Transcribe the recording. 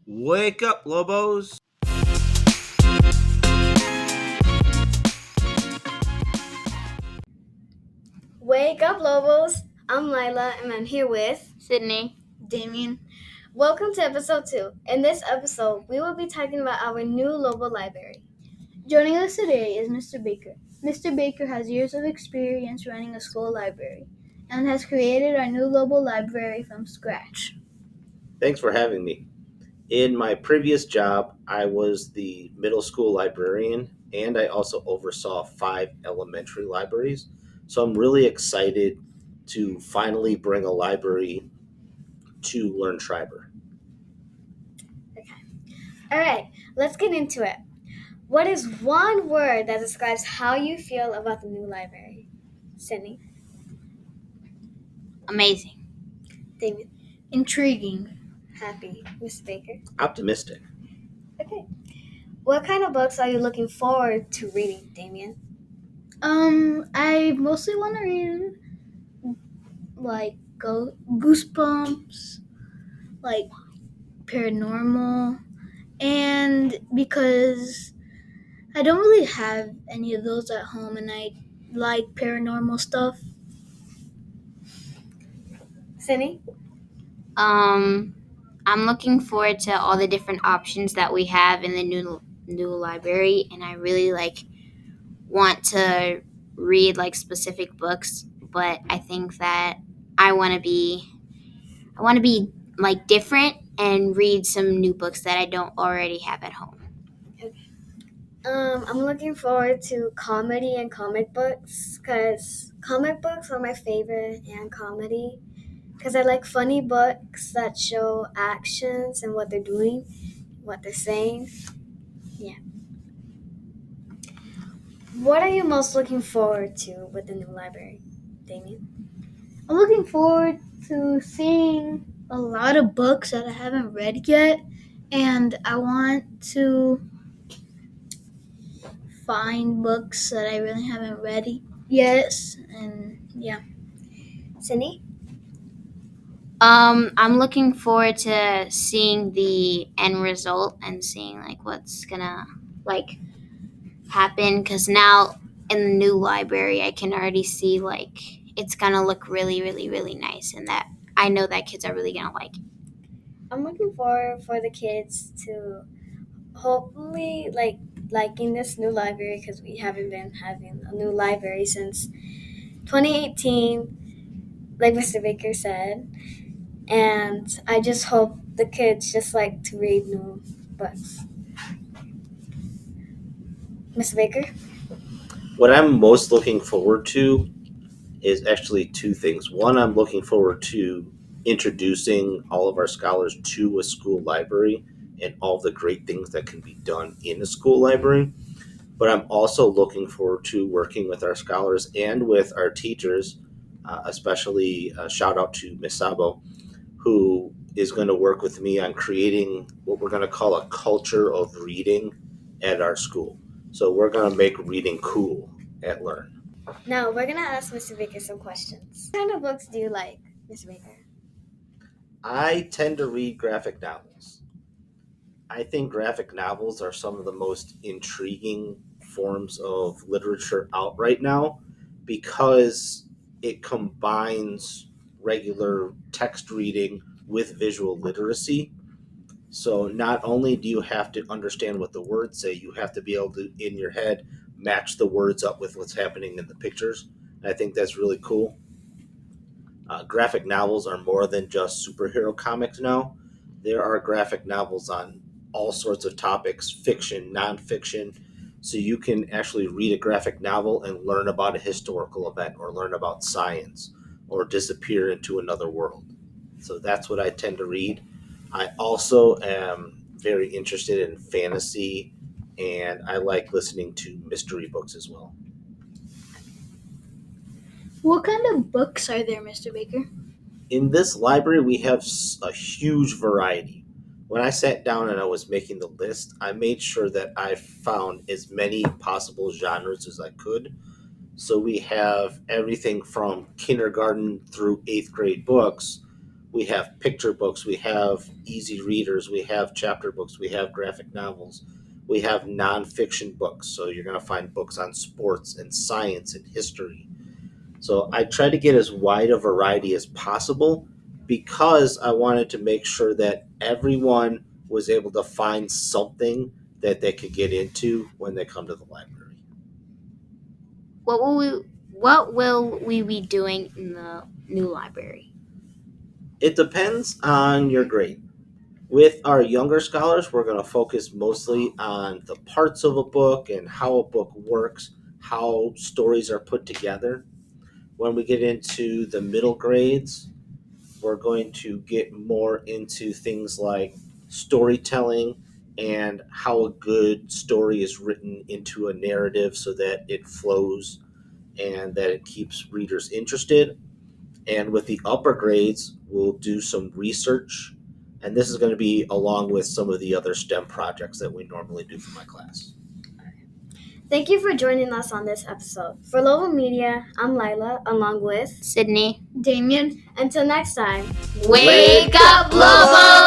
Wake up, Lobos! Wake up, Lobos! I'm Lila, and I'm here with Sydney. Damien. Welcome to episode 2. In this episode, we will be talking about our new Lobo library. Joining us today is Mr. Baker. Mr. Baker has years of experience running a school library and has created our new Lobo library from scratch. Thanks for having me. In my previous job, I was the middle school librarian and I also oversaw 5 elementary libraries. So I'm really excited to finally bring a library to Learn Schreiber. Alright, let's get into it. What is one word that describes how you feel about the new library? Sydney. Amazing. Damien. Intriguing. Happy. Mr. Baker. Optimistic. Okay. What kind of books are you looking forward to reading, Damien? I mostly want to read like Goosebumps, like paranormal, and because I don't really have any of those at home and I like paranormal stuff. Sydney. I'm looking forward to all the different options that we have in the new library, and I really want to read specific books, but I think that I want to be different and read some new books that I don't already have at home. I'm looking forward to comedy and comic books because comic books are my favorite and comedy because I like funny books that show actions and what they're doing, what they're saying. Yeah. What are you most looking forward to with the new library, Damien? I'm looking forward to seeing a lot of books that I haven't read yet, and I want to find books that I really haven't read yet, and yeah. Sydney? I'm looking forward to seeing the end result and seeing what's gonna happen, because now in the new library I can already see it's gonna look really, really, really nice, and that I know that kids are really gonna like it. I'm looking forward for the kids to hopefully liking this new library because we haven't been having a new library since 2018, like Mr. Baker said. And I just hope the kids just like to read new books. Mr. Baker? What I'm most looking forward to is actually two things. One, I'm looking forward to introducing all of our scholars to a school library and all the great things that can be done in a school library. But I'm also looking forward to working with our scholars and with our teachers, especially shout out to Miss Sabo, who is going to work with me on creating what we're going to call a culture of reading at our school. So we're going to make reading cool at Learn. Now we're gonna ask Mr. Baker some questions. What kind of books do you like, Mr. Baker? I tend to read graphic novels. I think graphic novels are some of the most intriguing forms of literature out right now because it combines regular text reading with visual literacy. So not only do you have to understand what the words say, you have to be able to, in your head, match the words up with what's happening in the pictures. And I think that's really cool. Graphic novels are more than just superhero comics now. There are graphic novels on all sorts of topics, fiction, nonfiction. So you can actually read a graphic novel and learn about a historical event or learn about science or disappear into another world. So that's what I tend to read. I also am very interested in fantasy and I like listening to mystery books as well. What kind of books are there, Mr. Baker? In this library, we have a huge variety. When I sat down and I was making the list, I made sure that I found as many possible genres as I could. So we have everything from kindergarten through 8th grade books. We have picture books, we have easy readers, we have chapter books, we have graphic novels, we have nonfiction books. So you're going to find books on sports and science and history. So I try to get as wide a variety as possible because I wanted to make sure that everyone was able to find something that they could get into when they come to the library. What will we be doing in the new library? It depends on your grade. With our younger scholars, we're going to focus mostly on the parts of a book and how a book works, how stories are put together. When we get into the middle grades, we're going to get more into things like storytelling and how a good story is written into a narrative so that it flows and that it keeps readers interested. And with the upper grades, we'll do some research. And this is going to be along with some of the other STEM projects that we normally do for my class. Thank you for joining us on this episode. For Lobo Media, I'm Lila, along with Sydney. Damien. Until next time, Wake up, Lobo!